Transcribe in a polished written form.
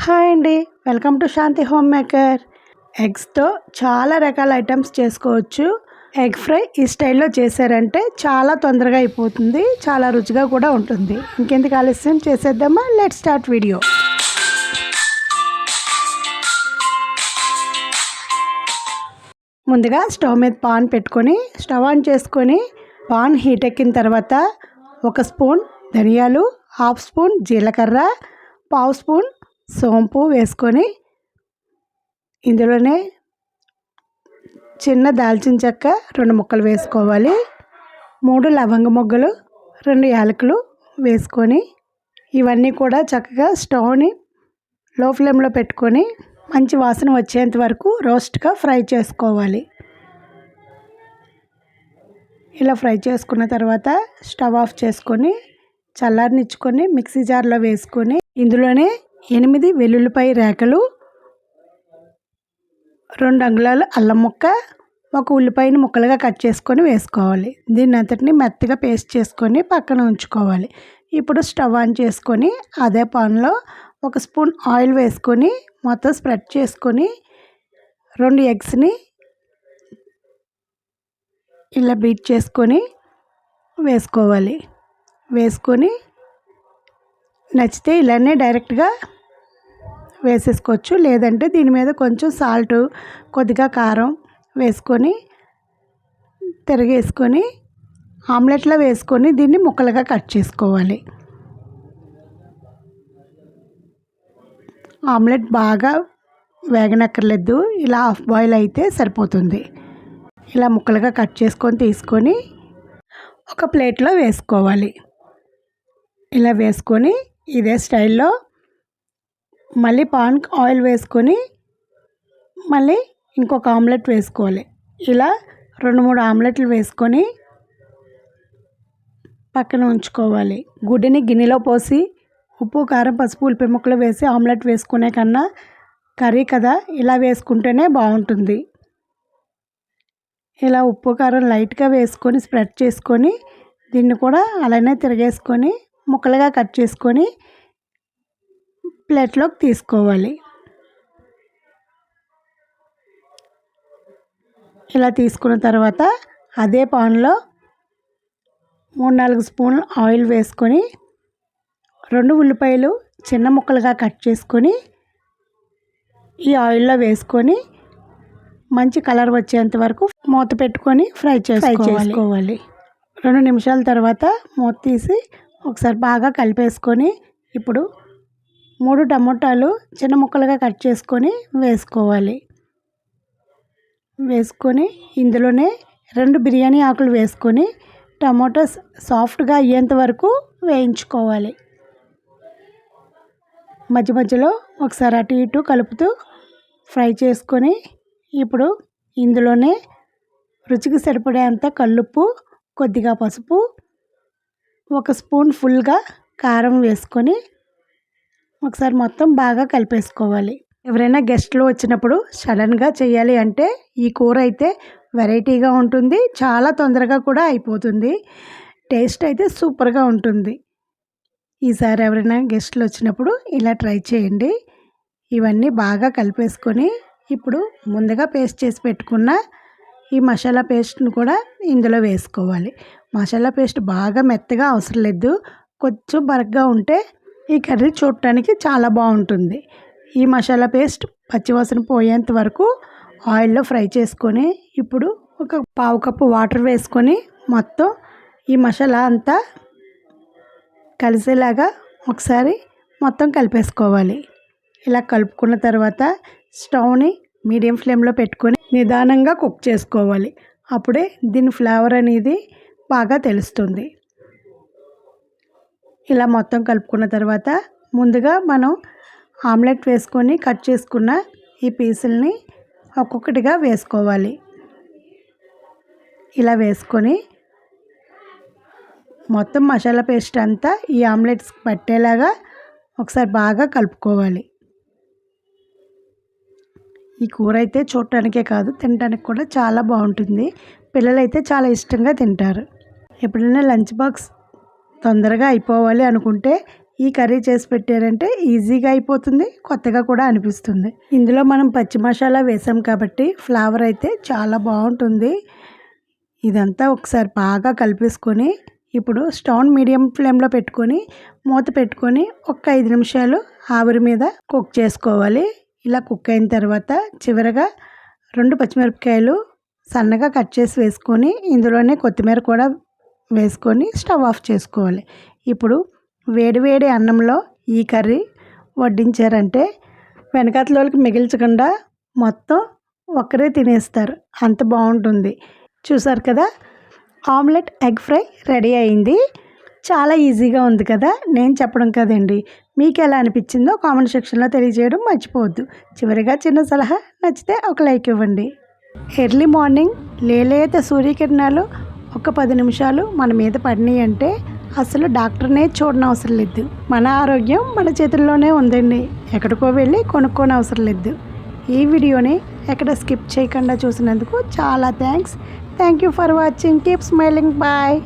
Hi అండి. Welcome to Shanti home maker. ఎగ్స్తో చాలా రకాల ఐటమ్స్ చేసుకోవచ్చు. ఎగ్ ఫ్రై ఈ స్టైల్లో చేశారంటే చాలా తొందరగా అయిపోతుంది, చాలా రుచిగా కూడా ఉంటుంది. ఇంకెందుకు ఆలస్యం, చేసేద్దామా? Let start video. ముందుగా స్టవ్ మీద పాన్ పెట్టుకొని స్టవ్ ఆన్ చేసుకొని పాన్ హీట్ ఎక్కిన తర్వాత 1 స్పూన్ ధనియాలు, 1/2 స్పూన్ జీలకర్ర, 1/2 స్పూన్ సోంపు వేసుకొని ఇందులోనే చిన్న దాల్చిన చెక్క 2 ముక్కలు వేసుకోవాలి. 3 లవంగ మొగ్గలు, 2 యాలకులు వేసుకొని ఇవన్నీ కూడా చక్కగా స్టవ్ని లో ఫ్లేమ్లో పెట్టుకొని మంచి వాసన వచ్చేంత వరకు రోస్ట్గా ఫ్రై చేసుకోవాలి. ఇలా ఫ్రై చేసుకున్న తర్వాత స్టవ్ ఆఫ్ చేసుకొని చల్లారనిచ్చుకొని మిక్సీ జార్లో వేసుకొని ఇందులోనే 8 వెల్లుల్లిపాయ రేకలు, 2 అంగుళాల అల్లం ముక్క, 1 ఉల్లిపాయని ముక్కలుగా కట్ చేసుకొని వేసుకోవాలి. దీన్ని అంతటిని మెత్తగా పేస్ట్ చేసుకొని పక్కన ఉంచుకోవాలి. ఇప్పుడు స్టవ్ ఆన్ చేసుకొని అదే పాన్లో 1 స్పూన్ ఆయిల్ వేసుకొని మొత్తం స్ప్రెడ్ చేసుకొని 2 ఎగ్స్ని ఇలా బీట్ చేసుకొని వేసుకోవాలి. వేసుకొని నచ్చితే ఇలానే డైరెక్ట్గా వేసేసుకోవచ్చు, లేదంటే దీని మీద కొంచెం సాల్ట్, కొద్దిగా కారం వేసుకొని తిరగేసుకొని ఆమ్లెట్లో వేసుకొని దీన్ని ముక్కలుగా కట్ చేసుకోవాలి. ఆమ్లెట్ బాగా వేగనక్కర్లేదు, ఇలా హాఫ్ బాయిల్ అయితే సరిపోతుంది. ఇలా ముక్కలుగా కట్ చేసుకొని తీసుకొని ఒక ప్లేట్లో వేసుకోవాలి. ఇలా వేసుకొని ఇదే స్టైల్లో మళ్ళీ పాన్కి ఆయిల్ వేసుకొని మళ్ళీ ఇంకొక ఆమ్లెట్ వేసుకోవాలి. ఇలా 2-3 ఆమ్లెట్లు వేసుకొని పక్కన ఉంచుకోవాలి. గుడ్డుని గిన్నెలో పోసి ఉప్పు, కారం, పసుపు, ఉల్లిపాయ ముక్కలు వేసి ఆమ్లెట్ వేసుకునే కన్నా కర్రీ కదా, ఇలా వేసుకుంటేనే బాగుంటుంది. ఇలా ఉప్పు, కారం లైట్గా వేసుకొని స్ప్రెడ్ చేసుకొని దీన్ని కూడా అలానే తిరగేసుకొని ముక్కలుగా కట్ చేసుకొని ప్లేట్లోకి తీసుకోవాలి. ఇలా తీసుకున్న తర్వాత అదే పాన్లో 3-4 స్పూన్లు ఆయిల్ వేసుకొని 2 ఉల్లిపాయలు చిన్న ముక్కలుగా కట్ చేసుకొని ఈ ఆయిల్లో వేసుకొని మంచి కలర్ వచ్చేంత వరకు మూత పెట్టుకొని ఫ్రై చేసుకోవాలి. 2 నిమిషాల తర్వాత మూత తీసి ఒకసారి బాగా కలిపేసుకొని ఇప్పుడు 3 టమోటాలు చిన్న ముక్కలుగా కట్ చేసుకొని వేసుకోవాలి. వేసుకొని ఇందులోనే 2 బిర్యానీ ఆకులు వేసుకొని టమోటాస్ సాఫ్ట్గా అయ్యేంత వరకు వేయించుకోవాలి. మధ్య మధ్యలో ఒకసారి అటు ఇటు కలుపుతూ ఫ్రై చేసుకొని ఇప్పుడు ఇందులోనే రుచికి సరిపడేంత కల్లుప్పు, కొద్దిగా పసుపు, 1 స్పూన్ ఫుల్గా కారం వేసుకొని ఒకసారి మొత్తం బాగా కలిపేసుకోవాలి. ఎవరైనా గెస్ట్లు వచ్చినప్పుడు సడన్గా చేయాలి అంటే ఈ కూర అయితే వెరైటీగా ఉంటుంది, చాలా తొందరగా కూడా అయిపోతుంది. టేస్ట్ అయితే సూపర్గా ఉంటుంది. ఈసారి ఎవరైనా గెస్ట్లు వచ్చినప్పుడు ఇలా ట్రై చేయండి. ఇవన్నీ బాగా కలిపేసుకొని ఇప్పుడు ముందుగా పేస్ట్ చేసి పెట్టుకున్న ఈ మసాలా పేస్ట్ను కూడా ఇందులో వేసుకోవాలి. మసాలా పేస్ట్ బాగా మెత్తగా అవసరం లేదు, కొంచెం బరగ్గా ఉంటే ఈ కర్రీ చూడటానికి చాలా బాగుంటుంది. ఈ మసాలా పేస్ట్ పచ్చివాసన పోయేంత వరకు ఆయిల్లో ఫ్రై చేసుకొని ఇప్పుడు ఒక 1/2 కప్పు వాటర్ వేసుకొని మొత్తం ఈ మసాలా అంతా కలిసేలాగా ఒకసారి మొత్తం కలిపేసుకోవాలి. ఇలా కలుపుకున్న తర్వాత స్టవ్ని మీడియం ఫ్లేమ్లో పెట్టుకొని నిదానంగా కుక్ చేసుకోవాలి. అప్పుడే దీని ఫ్లేవర్ అనేది బాగా తెలుస్తుంది. ఇలా మొత్తం కలుపుకున్న తర్వాత ముందుగా మనం ఆమ్లెట్ వేసుకొని కట్ చేసుకున్న ఈ పీసుల్ని ఒక్కొక్కటిగా వేసుకోవాలి. ఇలా వేసుకొని మొత్తం మసాలా పేస్ట్ అంతా ఈ ఆమ్లెట్స్ పట్టేలాగా ఒకసారి బాగా కలుపుకోవాలి. ఈ కూర అయితే చూడటానికే కాదు, తినడానికి కూడా చాలా బాగుంటుంది. పిల్లలైతే చాలా ఇష్టంగా తింటారు. ఎప్పుడైనా లంచ్ బాక్స్ తొందరగా అయిపోవాలి అనుకుంటే ఈ కర్రీ చేసి పెట్టారంటే ఈజీగా అయిపోతుంది, కొత్తగా కూడా అనిపిస్తుంది. ఇందులో మనం పచ్చి మసాలా వేసాం కాబట్టి ఫ్లేవర్ అయితే చాలా బాగుంటుంది. ఇదంతా ఒకసారి బాగా కలిపేసుకొని ఇప్పుడు స్టవ్ మీడియం ఫ్లేమ్లో పెట్టుకొని మూత పెట్టుకొని ఒక 5 నిమిషాలు ఆవిరి మీద కుక్ చేసుకోవాలి. ఇలా కుక్ అయిన తర్వాత చివరగా 2 పచ్చిమిరపకాయలు సన్నగా కట్ చేసి వేసుకొని ఇందులోనే కొత్తిమీర కూడా వేసుకొని స్టవ్ ఆఫ్ చేసుకోవాలి. ఇప్పుడు వేడివేడి అన్నంలో ఈ కర్రీ వడ్డించారంటే వెనకాతలోకి మిగిల్చకుండా మొత్తం ఒక్కరే తినేస్తారు, అంత బాగుంటుంది. చూసారు కదా, ఆమ్లెట్ ఎగ్ ఫ్రై రెడీ అయింది. చాలా ఈజీగా ఉంది కదా, నేను చెప్పడం కదండి. మీకు ఎలా అనిపించిందో కామెంట్ సెక్షన్లో తెలియజేయడం మర్చిపోవద్దు. చివరిగా చిన్న సలహా, నచ్చితే ఒక లైక్ ఇవ్వండి. ఎర్లీ మార్నింగ్ లేలేత సూర్యకిరణాలు ఒక 10 నిమిషాలు మన మీద పడినాయి అంటే అసలు డాక్టర్నే చూడనవసరం లేదు. మన ఆరోగ్యం మన చేతుల్లోనే ఉందండి, ఎక్కడికో వెళ్ళి కొనుక్కోని అవసరం లేదు. ఈ వీడియోని ఎక్కడ స్కిప్ చేయకుండా చూసినందుకు చాలా thanks. Thank you for watching. Keep smiling. Bye.